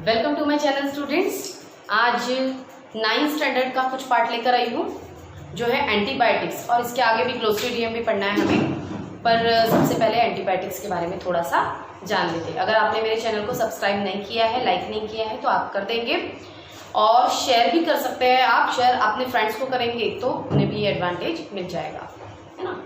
Welcome to my channel students. आज 9th standard का कुछ पार्ट लेकर आई हूँ जो है एंटीबायोटिक्स, और इसके आगे भी क्लोस्ट्रीडियम भी पढ़ना है हमें। पर सबसे पहले एंटीबायोटिक्स के बारे में थोड़ा सा जान लेते हैं। अगर आपने मेरे चैनल को सब्सक्राइब नहीं किया है, लाइक नहीं किया है तो आप कर देंगे, और शेयर भी कर सकते हैं। आप शेयर अपने फ्रेंड्स को करेंगे तो उन्हें भी एडवांटेज मिल जाएगा, है ना।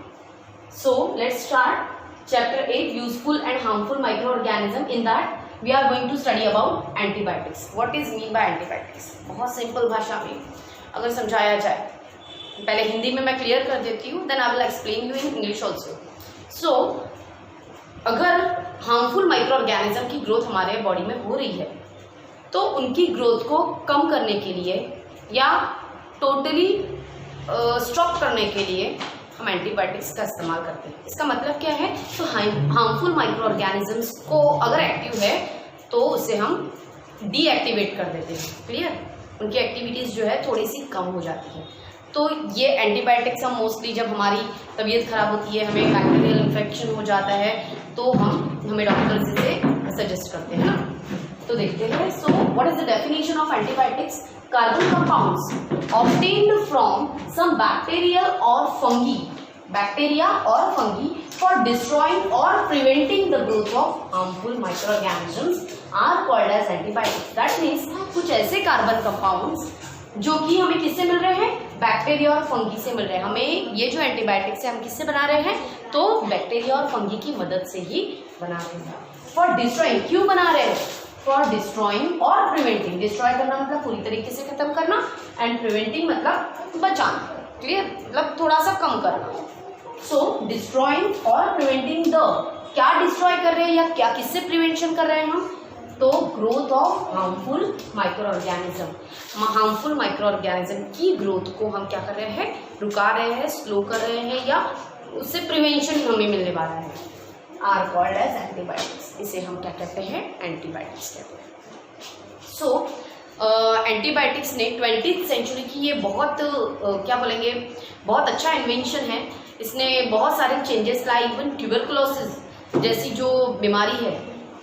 So let's start chapter 8 useful and harmful micro organism. In that we are going to study about antibiotics. What is mean by antibiotics? बहुत सिंपल भाषा में अगर समझाया जाए, पहले हिंदी में मैं क्लियर कर देती हूँ, then I will explain you in English also. So अगर हार्मफुल माइक्रो ऑर्गेनिज्म की ग्रोथ हमारे बॉडी में हो रही है तो उनकी ग्रोथ को कम करने के लिए या टोटली स्टॉप करने के लिए हम एंटीबायोटिक्स का इस्तेमाल करते हैं। इसका मतलब क्या है, तो हार्मफुल माइक्रो ऑर्गेनिजम्स को अगर एक्टिव है तो उसे हम डीएक्टिवेट कर देते हैं। क्लियर, उनकी एक्टिविटीज़ जो है थोड़ी सी कम हो जाती है। तो ये एंटीबायोटिक्स हम मोस्टली जब हमारी तबीयत खराब होती है, हमें बैक्टीरियल इन्फेक्शन हो जाता है, तो हमें डॉक्टर इसे सजेस्ट करते हैं ना। तो देखते हैं। So what is the definition of antibiotics? Carbon compounds obtained from some bacteria or fungi for destroying or preventing the growth of harmful microorganisms are called as antibiotics. That means कुछ ऐसे carbon compounds जो कि हमें किससे मिल रहे हैं? Bacteria और fungi से मिल रहे हैं। हमें ये जो एंटीबायोटिक्स है हम किससे बना रहे हैं? तो बैक्टीरिया और फंगी की मदद से ही बना रहे हैं। फॉर डिस्ट्रॉइंग, क्यों बना रहे हैं? फॉर डिस्ट्रॉइंग और प्रिवेंटिंग। डिस्ट्रॉय करना मतलब पूरी तरीके से खत्म करना, एंड प्रिवेंटिंग मतलब बचाना। क्लियर, मतलब थोड़ा सा कम करना। सो डिस्ट्रॉइंग और प्रिवेंटिंग द, क्या डिस्ट्रॉय कर रहे हैं या क्या किससे प्रिवेंशन कर रहे हैं हम? तो growth of harmful micro organism. Harmful microorganism की ग्रोथ को हम क्या कर रहे हैं? रुका रहे हैं, स्लो कर रहे हैं, या उससे प्रिवेंशन हमें मिलने वाला है। Are called as antibiotics. इसे हम क्या कहते हैं? एंटीबायोटिक्स कहते हैं। सो एंटीबायोटिक्स ने 20th सेंचुरी की ये बहुत क्या बोलेंगे, बहुत अच्छा इन्वेंशन है। इसने बहुत सारे चेंजेस लाए। इवन ट्यूबरकुलोसिस जैसी जो बीमारी है,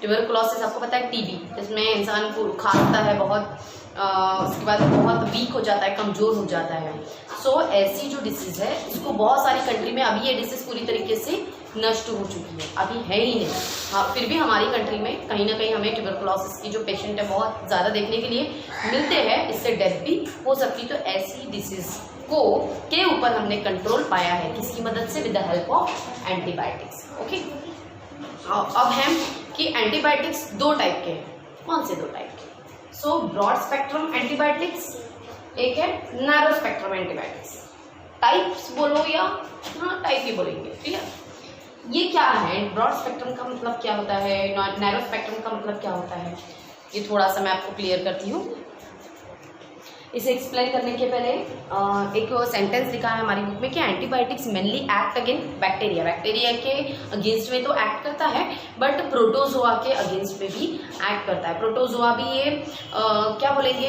ट्यूबरकुलोसिस आपको पता है, टीबी, जिसमें इंसान को खाता है बहुत, उसके बाद बहुत वीक हो जाता है, कमज़ोर हो जाता है। सो ऐसी जो डिसीज़ है, इसको बहुत सारी कंट्री में अभी ये डिसीज़ पूरी तरीके से नष्ट हो चुकी है, अभी है ही नहीं। हाँ, फिर भी हमारी कंट्री में कहीं ना कहीं हमें ट्यूबरकुलोसिस की जो पेशेंट है बहुत ज़्यादा देखने के लिए मिलते हैं। इससे डेथ भी हो सकती। तो ऐसी डिसीज़ को के ऊपर हमने कंट्रोल पाया है, किसकी मदद से? With the help of antibiotics. Okay, अब हम कि एंटीबायोटिक्स दो टाइप के हैं। कौन से दो टाइप के? सो ब्रॉड स्पेक्ट्रम एंटीबायोटिक्स, एक है नैरो स्पेक्ट्रम एंटीबायोटिक्स। टाइप्स बोलो या हाँ टाइप ही बोलेंगे, ठीक है। ये क्या है? ब्रॉड स्पेक्ट्रम का मतलब क्या होता है, नैरो स्पेक्ट्रम का मतलब क्या होता है, ये थोड़ा सा मैं आपको क्लियर करती हूँ। इसे एक्सप्लेन करने के पहले एक सेंटेंस लिखा है हमारी बुक में कि antibiotics mainly act against bacteria. Bacteria के अगेंस्ट में तो एक्ट करता है, बट प्रोटोजोआ के अगेंस्ट में भी एक्ट करता है। प्रोटोजोआ भी ये क्या बोलेंगे,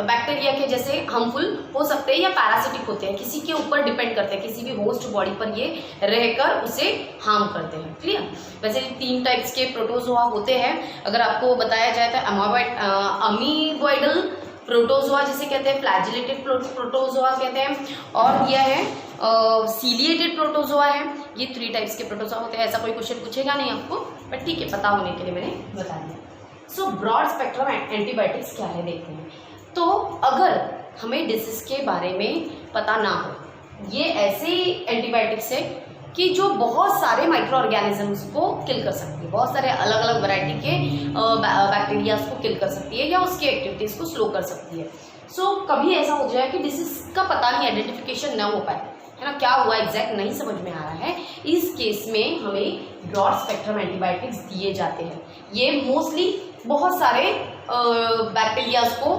बैक्टीरिया के जैसे हार्मफुल हो सकते हैं या पैरासिटिक होते हैं, किसी के ऊपर डिपेंड करते हैं, किसी भी होस्ट बॉडी पर ये रहकर उसे हार्म करते हैं। क्लियर, वैसे 3 टाइप्स के प्रोटोजोआ होते हैं। अगर आपको बताया जाए तो अमीबॉइडल प्रोटोजोआ जिसे कहते हैं, फ्लैजिलेटेड प्रोटोजोआ कहते हैं, और यह है सीलिएटेड प्रोटोजोआ है। ये 3 टाइप्स के प्रोटोजोआ होते हैं। ऐसा कोई क्वेश्चन पूछेगा नहीं आपको, बट ठीक है, पता होने के लिए मैंने बता दिया। सो ब्रॉड स्पेक्ट्रम एंटीबायोटिक्स क्या है देखते हैं। तो अगर हमें डिसीज के बारे में पता ना हो, ये ऐसे एंटीबायोटिक्स है कि जो बहुत सारे माइक्रो ऑर्गेनिजम्स को किल कर सकती है, बहुत सारे अलग अलग वैरायटी के बैक्टीरियाज को किल कर सकती है या उसकी एक्टिविटीज़ को स्लो कर सकती है। सो कभी ऐसा हो जाए कि डिसीज का पता नहीं, आइडेंटिफिकेशन ना हो पाए, है ना, क्या हुआ एग्जैक्ट नहीं समझ में आ रहा है, इस केस में हमें ब्रॉड स्पेक्ट्रम एंटीबायोटिक्स दिए जाते हैं। ये मोस्टली बहुत सारे बैक्टीरियाज को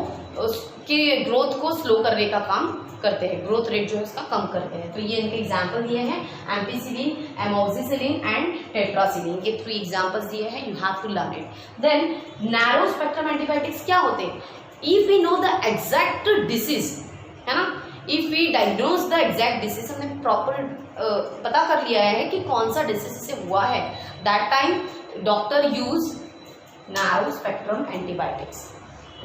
के ग्रोथ को स्लो करने का काम करते हैं, ग्रोथ रेट जो है उसका कम करते हैं। तो ये इनके एग्जाम्पल दिए हैं, एम्पिसिलिन, एमोक्सिसिलिन एंड टेट्रासिलिन। ये 3 एग्जाम्पल्स दिए हैं, you have to learn it. Then narrow spectrum antibiotics क्या होते हैं? If we know the exact disease, है ना, if we diagnose the exact disease, हमने प्रॉपर पता कर लिया है कि कौन सा डिसीज से हुआ है, that time doctor use narrow spectrum antibiotics.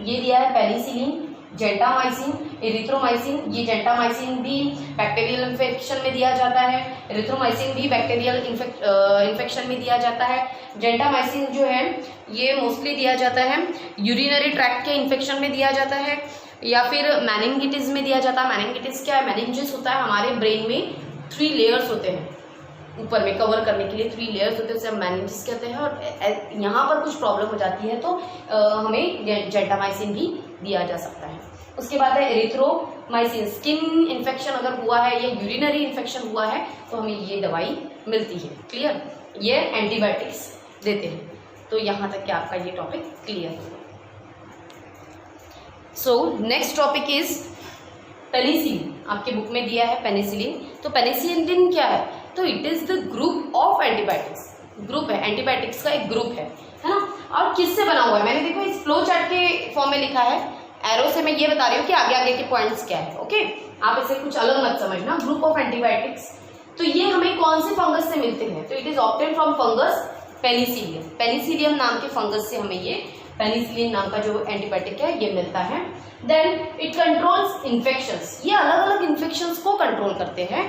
ये दिया है पेनिसिलिन, जेंटामाइसिन, एरिथ्रोमाइसिन। ये जेंटामाइसिन भी बैक्टीरियल इन्फेक्शन में दिया जाता है, एरिथ्रोमाइसिन भी बैक्टीरियल इन्फेक्शन में दिया जाता है। जेंटामाइसिन जो है ये मोस्टली दिया जाता है यूरिनरी ट्रैक्ट के इन्फेक्शन में दिया जाता है, या फिर मेनिंगिटिस में दिया जाता है। मेनिंगिटिस क्या है? मेनिंजिस होता है हमारे ब्रेन में 3 लेयर्स होते हैं, ऊपर में कवर करने के लिए 3 लेयर्स होते हैं, उसे हम मेनिंजिस कहते हैं। और यहाँ पर कुछ प्रॉब्लम हो जाती है तो हमें जेंटामाइसिन भी दिया जा सकता है। उसके बाद है एरिथ्रोमाइसिन। स्किन इन्फेक्शन अगर हुआ है या यूरिनरी इन्फेक्शन हुआ है तो हमें ये दवाई मिलती है। क्लियर? ये एंटीबायोटिक्स देते हैं। तो यहाँ तक कि आपका ये टॉपिक क्लियर हो। So next topic is penicillin. आपके बुक में दिया है पेनिसिलिन। तो पेनिसिलिन क्या है? तो it is the group of antibiotics. Group है, एंटीबायोटिक्स का एक ग्रुप है ना। और किससे बना हुआ है? मैंने देखो इस फ्लो चार्ट के फॉर्म में लिखा है, एरो से मैं ये बता रही हूँ कि आगे आगे के पॉइंट्स क्या है। ओके, आप इसे कुछ अलग मत समझना। ग्रुप ऑफ एंटीबायोटिक्स, तो ये हमें कौन से फंगस से मिलते हैं? तो it is obtain from fungus Penicillium. Penicillium नाम के फंगस से हमें ये पेनिसिलिन नाम का जो एंटीबायोटिक है ये मिलता है। Then it controls infections. ये अलग अलग इन्फेक्शंस को कंट्रोल करते हैं।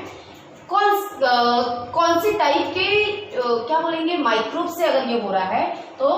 कौन सी टाइप के क्या बोलेंगे माइक्रोब से अगर ये हो रहा है तो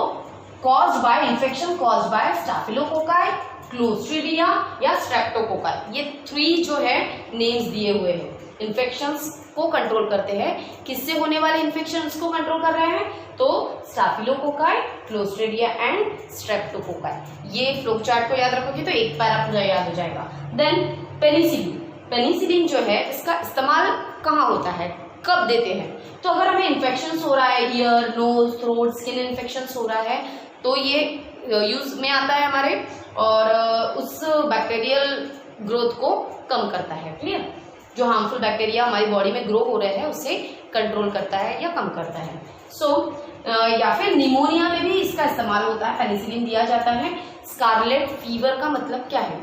caused by infection caused by staphylococci, clostridia या स्ट्रेप्टोकोकाई। ये 3 जो है नेम्स दिए हुए हैं। इन्फेक्शंस को कंट्रोल करते हैं। किससे होने वाले इन्फेक्शंस को कंट्रोल कर रहे हैं? तो स्टाफिलोकोकाई, क्लोस्ट्रीडिया एंड स्ट्रेप्टोकोकाई। ये फ्लो चार्ट को याद रखोगे तो एक पैरा पूरा याद हो जाएगा। Then penicillin. पेनिसिलिन जो है इसका इस्तेमाल कहाँ होता है, कब देते हैं? तो अगर हमें इन्फेक्शंस हो रहा है, ear, nose, throat, skin infections हो रहा है तो ये यूज में आता है हमारे, और उस बैक्टीरियल ग्रोथ को कम करता है। क्लियर? जो हार्मफुल बैक्टीरिया हमारी बॉडी में ग्रो हो रहे हैं उसे कंट्रोल करता है या कम करता है। या फिर निमोनिया में भी इसका इस्तेमाल होता है, पेनिसिलिन दिया जाता है। स्कारलेट फीवर का मतलब क्या है?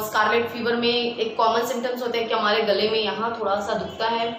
स्कारलेट फीवर में एक कॉमन सिम्टम्स होते हैं कि हमारे गले में यहाँ थोड़ा सा दुखता है,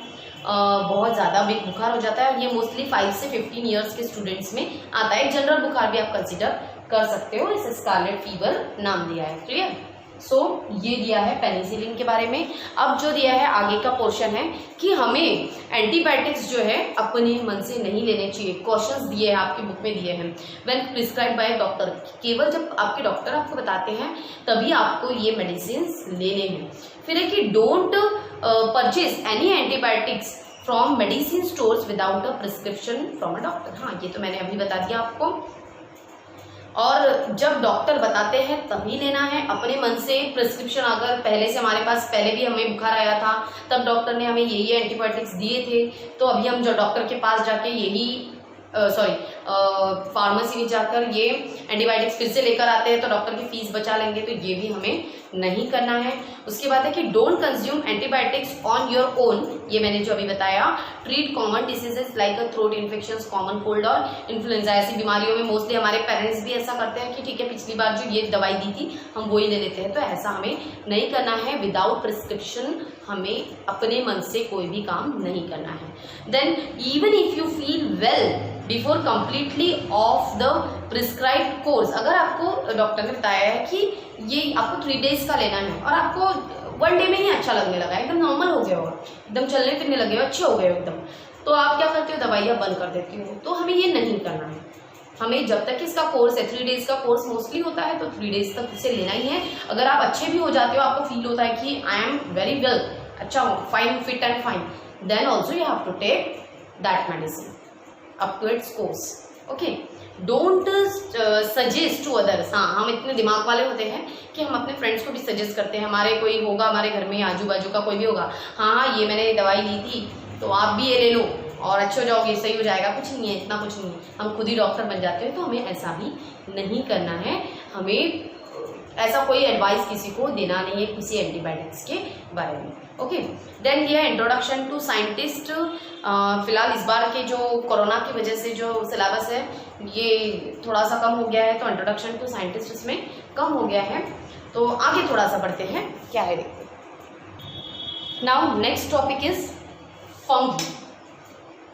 बहुत ज़्यादा बुखार हो जाता है। ये मोस्टली 5 से 15 ईयर्स के स्टूडेंट्स में आता है। जनरल बुखार भी आप कंसिडर कर सकते हो, इसे स्कारलेट फीवर नाम दिया है। क्लियर? सो ये दिया है पेनिसिलिन के बारे में। अब जो दिया है आगे का पोर्शन है कि हमें एंटीबायोटिक्स जो है अपने मन से नहीं लेने चाहिए। क्वेश्चंस दिए हैं आपकी बुक में दिए हैं। व्हेन प्रिस्क्राइब बाय डॉक्टर, केवल जब आपके डॉक्टर आपको बताते हैं तभी आपको ये मेडिसिन लेने हैं। फिर है कि don't purchase any antibiotics from medicine stores without a prescription from a doctor. हाँ, ये तो मैंने अभी बता दिया आपको। और जब डॉक्टर बताते हैं तभी लेना है, अपने मन से। प्रिस्क्रिप्शन अगर पहले से हमारे पास, पहले भी हमें बुखार आया था तब डॉक्टर ने हमें ये एंटीबायोटिक्स दिए थे, तो अभी हम जो डॉक्टर के पास जाके यही फार्मेसी में जाकर ये एंटीबायोटिक्स फिर से लेकर आते हैं तो डॉक्टर की फीस बचा लेंगे, तो ये भी हमें नहीं करना है। उसके बाद है कि don't consume antibiotics on your own. ये मैंने जो अभी बताया। Treat common diseases like throat infections, common cold और इन्फ्लुएंजा। ऐसी बीमारियों में मोस्टली हमारे पेरेंट्स भी ऐसा करते हैं कि ठीक है पिछली बार जो ये दवाई दी थी हम वही ले लेते हैं, तो ऐसा हमें नहीं करना है। विदाउट प्रिस्क्रिप्शन हमें अपने मन से कोई भी काम नहीं करना है। Then even if you feel well before completely of the prescribed course, अगर आपको डॉक्टर ने बताया है कि ये आपको 3 डेज का लेना है और आपको 1 डे में ही अच्छा लगने लगा, एकदम नॉर्मल हो गया होगा, एकदम चलने फिरने लगे हो, अच्छे हो गए हो एकदम, तो आप क्या करते हो? दवाइयाँ बंद कर देती हो। तो हमें ये नहीं करना है। हमें जब तक इसका कोर्स है, 3 डेज का कोर्स मोस्टली होता है, तो 3 डेज तक इसे लेना ही है। अगर आप अच्छे भी हो जाते हो, आपको फील होता है कि आई एम वेरी वेल, अच्छा हूँ, fine, fit and fine, then also you have to take that medicine up to its course. Okay, don't suggest to others. हाँ, हम इतने दिमाग वाले होते हैं कि हम अपने फ्रेंड्स को भी सजेस्ट करते हैं। हमारे कोई होगा, हमारे घर में आजू बाजू का कोई भी होगा, हाँ ये मैंने दवाई ली थी तो आप भी ये ले लो और अच्छे हो जाओगे, सही हो जाएगा। कुछ नहीं है, इतना कुछ नहीं है, हम खुद ही डॉक्टर बन जाते हैं। तो हमें ऐसा भी नहीं करना है। हमें ऐसा कोई एडवाइस किसी को देना नहीं है किसी एंटीबायोटिक्स के बारे में। ओके, देन ये इंट्रोडक्शन टू साइंटिस्ट। फिलहाल इस बार के जो कोरोना की वजह से जो सिलेबस है ये थोड़ा सा कम हो गया है, तो इंट्रोडक्शन टू साइंटिस्ट इसमें कम हो गया है। तो आगे थोड़ा सा बढ़ते हैं, क्या है देखते हैं। Now next topic is fungi.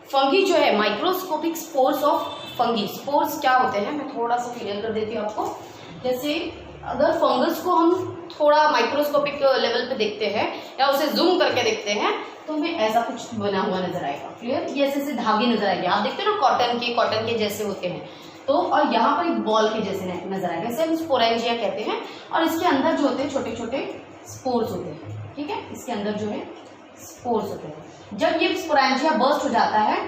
Fungi जो है microscopic spores of fungi. Spores क्या होते हैं मैं थोड़ा सा क्लियर कर देती हूँ आपको। जैसे अगर फंगस को हम थोड़ा माइक्रोस्कोपिक लेवल पे देखते हैं या उसे जूम करके देखते हैं तो हमें ऐसा कुछ बना हुआ नजर आएगा। क्लियर? ये ऐसे धागे नजर आएंगे, आप देखते हो ना कॉटन के जैसे होते हैं। तो और यहाँ पर एक बॉल के जैसे नजर आएगा, इसे हम स्पोरेंजिया कहते हैं। और इसके अंदर जो होते हैं छोटे छोटे स्पोर्स होते हैं। ठीक है, इसके अंदर जो है स्पोर्स होते हैं। जब ये स्पोरेंजिया बर्स्ट हो जाता है,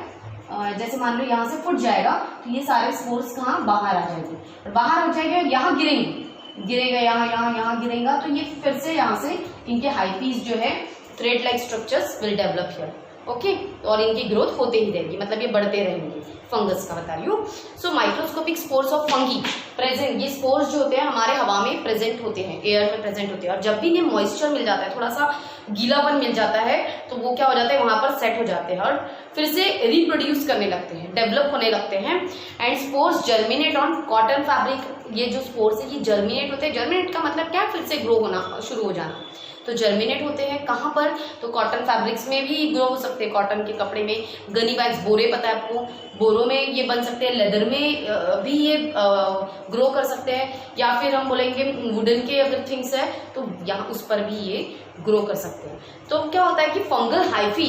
जैसे मान लो यहाँ से फुट जाएगा तो ये सारे स्पोर्स कहाँ बाहर आ जाएंगे, बाहर हो जाएंगे, यहाँ गिरेगा, यहाँ गिरेगा। तो ये फिर से यहाँ से इनके हाइफीज जो है thread like structures will develop here. Okay, और इनकी ग्रोथ होते ही रहेगी, मतलब ये बढ़ते रहेंगे। फंगस का बता रही हूँ। So microscopic spores of fungi present, ये स्पोर्स जो होते हैं हमारे हवा में प्रेजेंट होते हैं, एयर में प्रेजेंट होते हैं। और जब भी इन्हें मॉइस्चर मिल जाता है, थोड़ा सा गीलापन मिल जाता है, तो वो क्या हो जाता है, वहां पर सेट हो जाते हैं और फिर से रिप्रोड्यूस करने लगते हैं, डेवलप होने लगते हैं। And spores germinate on cotton fabric, ये जो स्पोर्स है ये जर्मिनेट होते हैं। जर्मिनेट का मतलब क्या है, फिर से ग्रो होना शुरू हो जाना। तो जर्मिनेट होते हैं कहाँ पर, तो कॉटन फैब्रिक्स में भी ग्रो हो सकते हैं, कॉटन के कपड़े में, गनी बैग्स, बोरे पता है आपको, बोरों में ये बन सकते हैं, लेदर में भी ये ग्रो कर सकते हैं, या फिर हम बोलेंगे वुडन के अगर थिंग्स है तो यहाँ उस पर भी ये ग्रो कर सकते हैं। तो क्या होता है कि फंगल हाइफी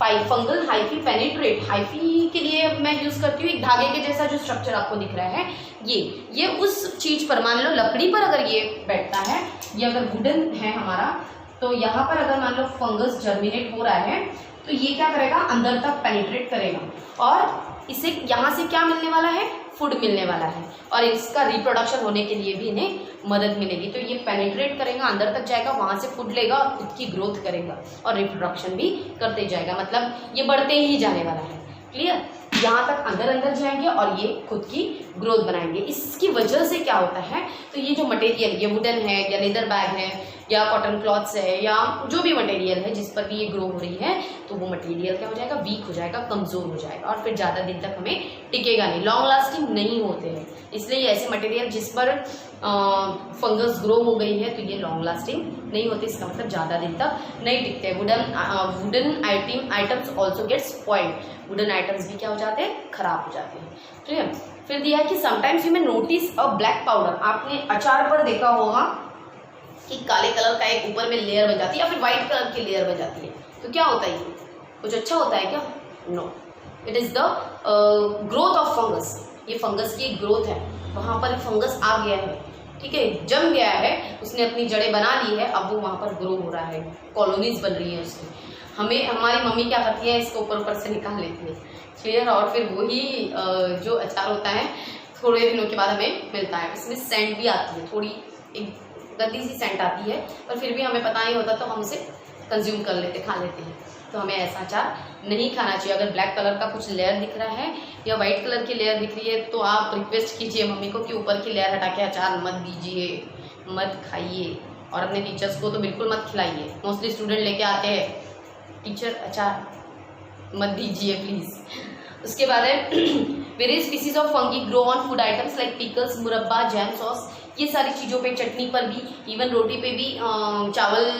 पेनिट्रेट, हाइफी के लिए मैं यूज करती हूँ एक धागे के जैसा जो स्ट्रक्चर आपको दिख रहा है, ये उस चीज पर, मान लो लकड़ी पर अगर ये बैठता है, ये अगर वुडन है हमारा, तो यहाँ पर अगर मान लो फंगस जर्मिनेट हो रहा है तो ये क्या करेगा, अंदर तक पेनिट्रेट करेगा और इसे यहाँ से क्या मिलने वाला है, फूड मिलने वाला है और इसका रिप्रोडक्शन होने के लिए भी इन्हें मदद मिलेगी। तो ये पेनिट्रेट करेगा, अंदर तक जाएगा, वहां से फूड लेगा और खुद की ग्रोथ करेगा और रिप्रोडक्शन भी करते जाएगा, मतलब ये बढ़ते ही जाने वाला है। क्लियर? यहाँ तक अंदर जाएंगे और ये खुद की ग्रोथ बनाएंगे। इसकी वजह से क्या होता है, तो ये जो मटेरियल, ये वुडन है या लेदर बैग है या कॉटन क्लॉथ्स है या जो भी मटेरियल है जिस पर भी ये ग्रो हो रही है, तो वो मटेरियल क्या हो जाएगा, वीक हो जाएगा, कमजोर हो जाएगा और फिर ज़्यादा दिन तक हमें टिकेगा नहीं, लॉन्ग लास्टिंग नहीं होते हैं। इसलिए ऐसे मटेरियल जिस पर फंगस ग्रो हो गई है तो ये लॉन्ग लास्टिंग नहीं होती, इसका मतलब ज़्यादा दिन तक नहीं टिकते। Wooden items also get spoiled, wooden items भी क्या हो जाते हैं, खराब हो जाते हैं। ठीक है? फिर दिया है कि समटाइम्स यू में नोटिस अ ब्लैक पाउडर, आपने अचार पर देखा होगा कि काले कलर का एक ऊपर में लेयर बन जाती है या फिर व्हाइट कलर की लेयर बन जाती है, तो क्या होता है, ये कुछ अच्छा होता है क्या? No, it is the growth of fungus, ये फंगस की ग्रोथ है, वहां पर फंगस आ गया है, ठीक है, जम गया है, उसने अपनी जड़ें बना ली है, अब वो वहां पर ग्रो हो रहा है, कॉलोनीज बन रही है उसकी। हमारी मम्मी क्या करती है, इसको ऊपर से निकाल लेती है, क्लियर, और फिर वही जो अचार होता है थोड़े दिनों के बाद हमें मिलता है। इसमें सेंट भी आती है, थोड़ी एक गंदी सी सेंट आती है, पर फिर भी हमें पता नहीं होता तो हम उसे कंज्यूम कर लेते, खा लेते हैं। तो हमें ऐसा अचार नहीं खाना चाहिए। अगर ब्लैक कलर का कुछ लेयर दिख रहा है या वाइट कलर की लेयर दिख रही है तो आप रिक्वेस्ट कीजिए मम्मी को कि ऊपर की लेयर हटा के अचार मत दीजिए, मत खाइए, और अपने टीचर्स को तो बिल्कुल मत खिलाइए। मोस्टली स्टूडेंट लेके आते हैं, टीचर अचार मत दीजिए प्लीज़। उसके बाद है various species of fungi grow on food items like pickles, मुरब्बा, जैम, सॉस, ये सारी चीज़ों पे, चटनी पर भी, इवन रोटी पे भी, चावल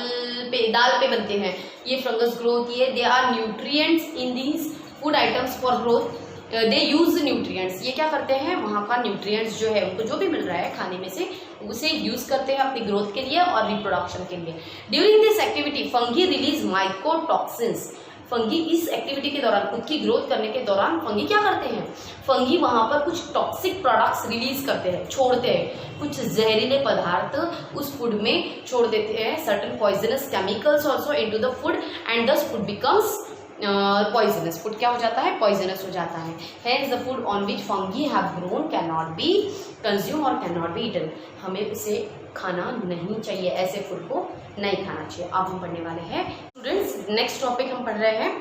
पे, दाल पे बनते हैं, ये फंगस ग्रो होती है। They are nutrients in these food items for growth, they use nutrients, ये क्या करते हैं, वहाँ का न्यूट्रिएंट्स जो है उनको जो भी मिल रहा है खाने में से उसे यूज करते हैं अपनी ग्रोथ के लिए और रिप्रोडक्शन के लिए। During this activity fungi release mycotoxins, fungi इस एक्टिविटी के दौरान, खुद की ग्रोथ करने के दौरान फंगी क्या करते हैं, फंगी वहां पर कुछ टॉक्सिक प्रोडक्ट्स रिलीज करते हैं, छोड़ते हैं, कुछ जहरीले पदार्थ उस फूड में छोड़ देते हैं, certain poisonous chemicals also into the food and दस फूड बिकम्स पॉइजनस, फूड क्या हो जाता है, पॉइजनस हो जाता है। Hence the food on which fungi have grown can not be consume और कैन नॉट बी ईटन, हमें इसे खाना नहीं चाहिए, ऐसे फूड को नहीं खाना चाहिए। अब हम पढ़ने वाले हैं स्टूडेंट्स, नेक्स्ट टॉपिक हम पढ़ रहे हैं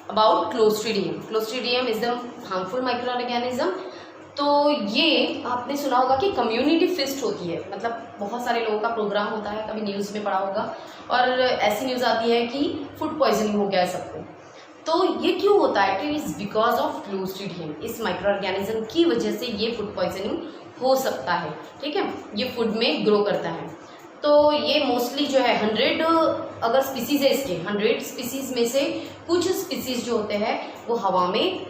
about clostridium. Clostridium is the harmful micro organism. तो ये आपने सुना होगा कि कम्युनिटी फिस्ट होती है, मतलब बहुत सारे लोगों का प्रोग्राम होता है, कभी न्यूज़ में पढ़ा होगा, और ऐसी न्यूज़ आती है कि फूड पॉइजनिंग हो गया है सबको। तो ये क्यों होता है, it is because of clostridium, इस माइक्रो ऑर्गेनिज्म की वजह से ये फूड पॉइजनिंग हो सकता है। ठीक है, ये फूड में ग्रो करता है। तो ये मोस्टली जो है 100 अगर स्पीसीज है इसके, 100 स्पीसीज में से कुछ स्पीसीज जो होते हैं वो हवा में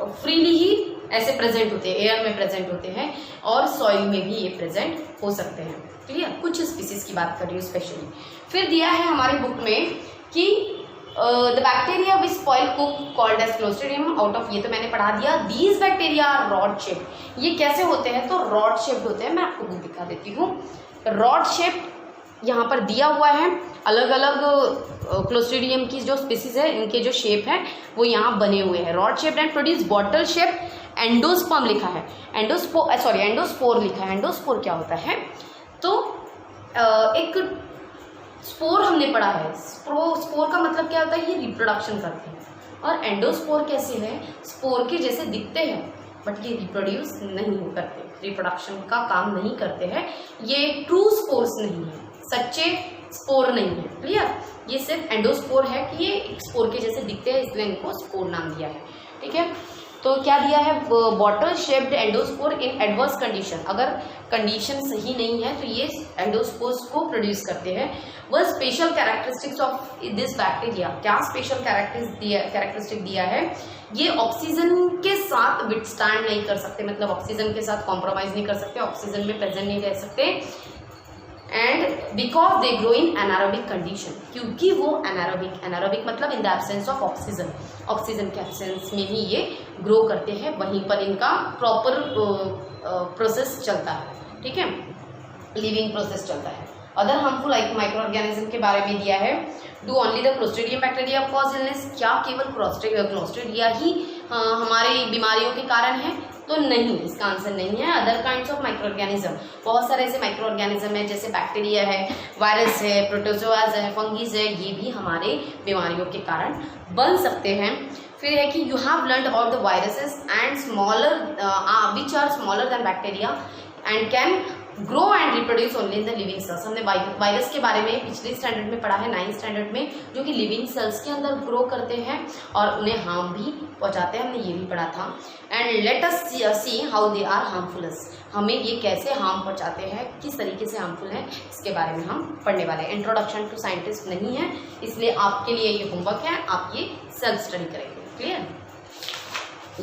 फ्रीली ही ऐसे प्रेजेंट होते हैं, एयर में प्रेजेंट होते हैं और सॉइल में भी ये प्रेजेंट हो सकते हैं। क्लियर, कुछ स्पीसीज की बात कर रही हूँ स्पेशली। फिर दिया है हमारी बुक में कि the bacteria which spoil cook called as clostridium out of, ये तो मैंने पढ़ा दिया। These bacteria are rod shaped. ये कैसे होते हैं? तो रॉड शेप्ड होते हैं। मैं आपको बुक दिखा देती हूँ। रॉड शेप्ड यहाँ पर दिया हुआ है। अलग अलग क्लोस्ट्रीडियम की जो स्पीसीज है इनके जो शेप है वो यहाँ बने हुए हैं। Rod shaped and produce bottle shape endosperm लिखा है, एंडोस्पोर लिखा है। एंडोस्पोर क्या होता है? तो एक स्पोर हमने पढ़ा है। स्पोर का मतलब क्या होता है? ये रिप्रोडक्शन करते हैं। और एंडोस्पोर कैसे है? स्पोर के जैसे दिखते हैं बट ये रिप्रोड्यूस नहीं करते, रिप्रोडक्शन का काम नहीं करते हैं। ये ट्रू स्पोर्स नहीं है, सच्चे स्पोर नहीं है। क्लियर, ये सिर्फ एंडोस्पोर है कि ये स्पोर के जैसे दिखते हैं, इसलिए इनको स्पोर नाम दिया है। ठीक है, तो क्या दिया है? बॉटल शेप्ड एंडोस्पोर इन एडवर्स कंडीशन। अगर कंडीशन सही नहीं है तो ये एंडोस्पोर्स को प्रोड्यूस करते हैं। वह special characteristics of this bacteria, क्या स्पेशल कैरेक्टरिस्टिक दिया है? ये ऑक्सीजन के साथ विथस्टैंड नहीं कर सकते, मतलब ऑक्सीजन के साथ कॉम्प्रोमाइज नहीं कर सकते, ऑक्सीजन में प्रेजेंट नहीं रह सकते। And because they grow in anaerobic condition, क्योंकि वो एनारोबिक मतलब in the absence of oxygen, oxygen के एब्सेंस में ही ये ग्रो करते हैं, वहीं पर इनका प्रॉपर प्रोसेस चलता है। ठीक है, लिविंग प्रोसेस चलता है। अदर हार्मफुल माइक्रो ऑर्गेनिज्म के बारे में दिया है। Do only the clostridium bacteria cause illness, क्या केवल क्लोस्ट्रीडिया ही हमारे बीमारियों के कारण है? तो नहीं, इसका आंसर नहीं है। Other kinds of micro organism, बहुत सारे ऐसे माइक्रो ऑर्गेनिज्म है जैसे बैक्टीरिया है, वायरस है, प्रोटोजोआज है, फंगीज है, ये भी हमारे बीमारियों के कारण बन सकते हैं। फिर है कि you have learned about the viruses and smaller which are smaller than bacteria and can grow and reproduce only in the living cells. हमने वायरस के बारे में पिछले स्टैंडर्ड में पढ़ा है, 9th स्टैंडर्ड में, जो कि लिविंग सेल्स के अंदर ग्रो करते हैं और उन्हें हार्म भी पहुंचाते हैं, हमने ये भी पढ़ा था। And let us see how they are harmful us, हमें ये कैसे हार्म पहुंचाते हैं, किस तरीके से हार्मफुल है, इसके बारे में हम पढ़ने वाले हैं। इंट्रोडक्शन टू साइंटिस्ट नहीं है, इसलिए आपके लिए ये होमवर्क है, आप ये सेल्फ स्टडी करेंगे। क्लियर,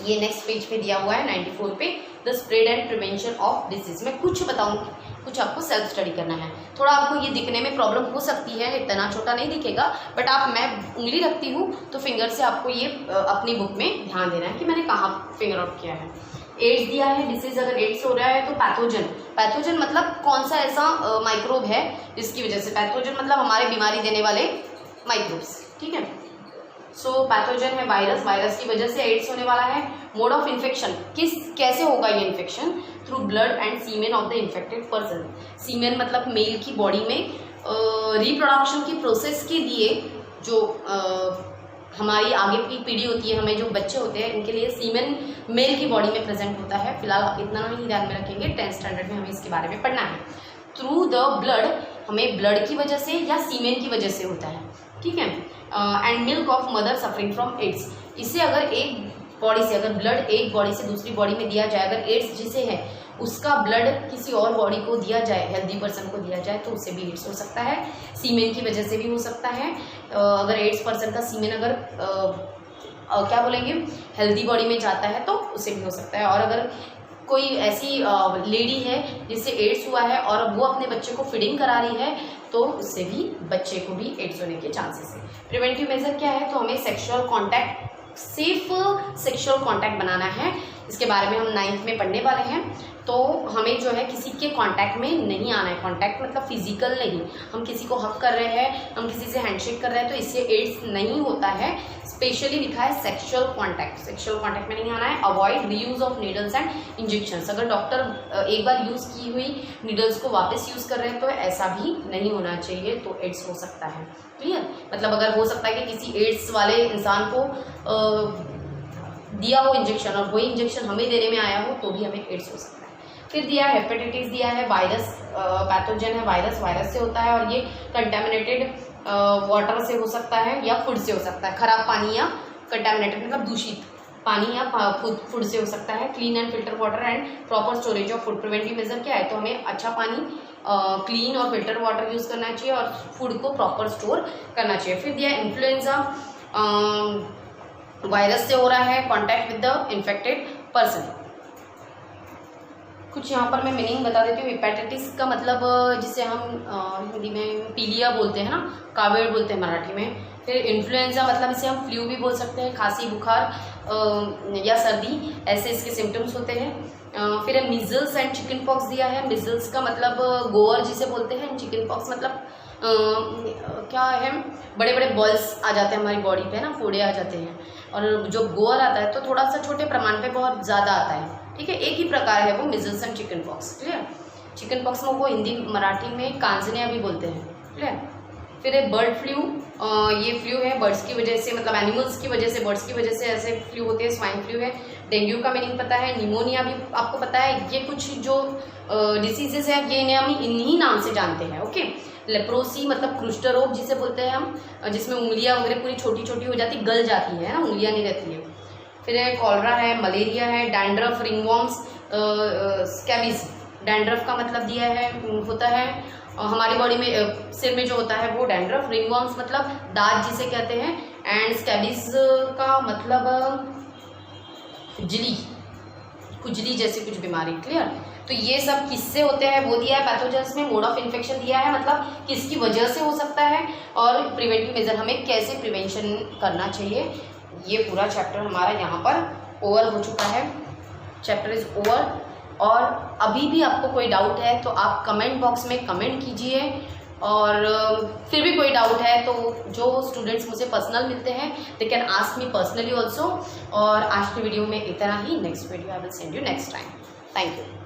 ये नेक्स्ट पेज पे दिया हुआ है 94 पे, the spread and prevention of disease. मैं कुछ बताऊंगी, कुछ आपको सेल्फ स्टडी करना है। थोड़ा आपको ये दिखने में प्रॉब्लम हो सकती है, इतना छोटा नहीं दिखेगा, बट मैं उंगली रखती हूँ तो फिंगर से आपको ये अपनी बुक में ध्यान देना है कि मैंने कहाँ फिंगर आउट किया है। एड्स दिया है, डिसीज अगर एड्स हो रहा है तो पैथोजन मतलब कौन सा ऐसा माइक्रोब है जिसकी वजह से, पैथोजन मतलब हमारे बीमारी देने वाले माइक्रोब्स। ठीक है, सो पैथोजन है वायरस की वजह से एड्स होने वाला है। मोड ऑफ इन्फेक्शन, कैसे होगा ये infection? Through blood and semen of the infected person. Semen मतलब मेल की बॉडी में रिप्रोडक्शन की प्रोसेस के लिए जो हमारी आगे की पीढ़ी होती है, हमें जो बच्चे होते हैं इनके लिए सीमेन मेल की बॉडी में प्रेजेंट होता है। फिलहाल आप इतना ही ध्यान में रखेंगे, 10th स्टैंडर्ड में हमें इसके बारे में पढ़ना है। थ्रू द ब्लड, हमें ब्लड की वजह से या सीमेन की वजह से होता है। ठीक है, and milk of mother suffering from AIDS. इससे अगर एक बॉडी से, अगर ब्लड एक बॉडी से दूसरी बॉडी में दिया जाए, अगर एड्स जिसे है उसका ब्लड किसी और बॉडी को दिया जाए, हेल्दी पर्सन को दिया जाए, तो उससे भी एड्स हो सकता है। सीमेन की वजह से भी हो सकता है। अगर एड्स पर्सन का सीमेन अगर क्या बोलेंगे हेल्दी बॉडी में जाता है तो उससे भी हो सकता है। और अगर कोई ऐसी लेडी है जिससे एड्स हुआ है और वो अपने बच्चे को फीडिंग करा रही है तो उससे भी बच्चे को भी एड्स होने के चांसेस है। प्रिवेंटिव मेजर क्या है? तो हमें sexual contact, safe sexual contact बनाना है। इसके बारे में हम 9th में पढ़ने वाले हैं। तो हमें जो है किसी के कांटेक्ट में नहीं आना है। कांटेक्ट मतलब फिजिकल नहीं, हम किसी को हक कर रहे हैं, हम किसी से हैंडशेक कर रहे हैं तो इससे एड्स नहीं होता है। स्पेशली लिखा है सेक्सुअल कांटेक्ट में नहीं आना है। Avoid reuse of needles and injections. अगर डॉक्टर एक बार यूज की हुई नीडल्स को वापस यूज कर रहे हैं तो ऐसा भी नहीं होना चाहिए, तो एड्स हो सकता है। क्लियर, मतलब अगर हो सकता है कि किसी एड्स वाले इंसान को दिया हो इंजेक्शन और वही इंजेक्शन हमें देने में आया हो तो भी हमें एड्स हो सकता है। फिर दिया है हेपेटाइटिस दिया है, वायरस पैथोजन है, वायरस से होता है और ये कंटेमिनेटेड वाटर से हो सकता है या फूड से हो सकता है। खराब पानी या कंटेमिनेटेड मतलब दूषित पानी या फूड से हो सकता है। Clean and filter water and proper storage of food. Preventive measure क्या है? तो हमें अच्छा पानी, क्लीन और फिल्टर वाटर यूज करना चाहिए और फूड को प्रॉपर स्टोर करना चाहिए। फिर दिया इन्फ्लुएंजा, वायरस से हो रहा है contact with the infected person. कुछ यहाँ पर मैं मीनिंग बता देती हूँ। हेपेटाइटिस का मतलब जिसे हम हिंदी में पीलिया बोलते हैं ना, कावीड़ बोलते हैं मराठी में। फिर इन्फ्लुएंजा मतलब इसे हम फ्लू भी बोल सकते हैं, खांसी बुखार या सर्दी, ऐसे इसके सिम्टम्स होते हैं। फिर मिजल्स एंड चिकन पॉक्स दिया है। मिजल्स का मतलब गोवर जिसे बोलते हैं, चिकन पॉक्स मतलब क्या है, बड़े बड़े बॉल्स आ जाते हैं हमारी बॉडी पे ना, फोड़े आ जाते हैं। और जो गोवर आता है तो थोड़ा सा छोटे प्रमाण पे बहुत ज़्यादा आता है, ठीक है। एक ही प्रकार है वो measles and chicken pox, clear. Chicken pox में वो हिंदी मराठी में कांजनिया भी बोलते हैं, क्लियर। फिर है बर्ड फ्लू। ये फ्लू है बर्ड्स की वजह से, मतलब एनिमल्स की वजह से, बर्ड्स की वजह से ऐसे फ्लू होते हैं। स्वाइन फ्लू है। डेंगू का मीनिंग पता है। निमोनिया भी आपको पता है। ये कुछ जो डिसीजेस है ये हम इन्हीं नाम से जानते हैं, ओके। लेप्रोसी मतलब कुष्ठ रोग जिसे बोलते हैं हम, जिसमें उंगलियां वगैरह पूरी छोटी छोटी हो जाती, गल जाती है ना, उंगलियां नहीं रहती है। फिर है कॉलरा है, मलेरिया है, डैंड्रफ, रिंगवॉर्म्स, स्कैबीज। डैंड्रफ का मतलब दिया है होता है हमारी बॉडी में, सिर में जो होता है वो डैंड्रफ। रिंगवॉर्म्स मतलब दाग जिसे कहते हैं, एंड स्कैबीज का मतलब खुजली, खुजली जैसी कुछ बीमारी, क्लियर। तो ये सब किससे होते हैं वो दिया है पैथोजेंस में। मोड ऑफ इन्फेक्शन दिया है, मतलब किसकी वजह से हो सकता है, और प्रिवेंटिव मेजर हमें कैसे प्रिवेंशन करना चाहिए। ये पूरा चैप्टर हमारा यहाँ पर ओवर हो चुका है। Chapter is over. और अभी भी आपको कोई डाउट है तो आप कमेंट बॉक्स में कमेंट कीजिए, और फिर भी कोई डाउट है तो जो स्टूडेंट्स मुझे पर्सनल मिलते हैं they can ask me personally also. और आज की वीडियो में इतना ही। Next video I will send you next time. Thank you.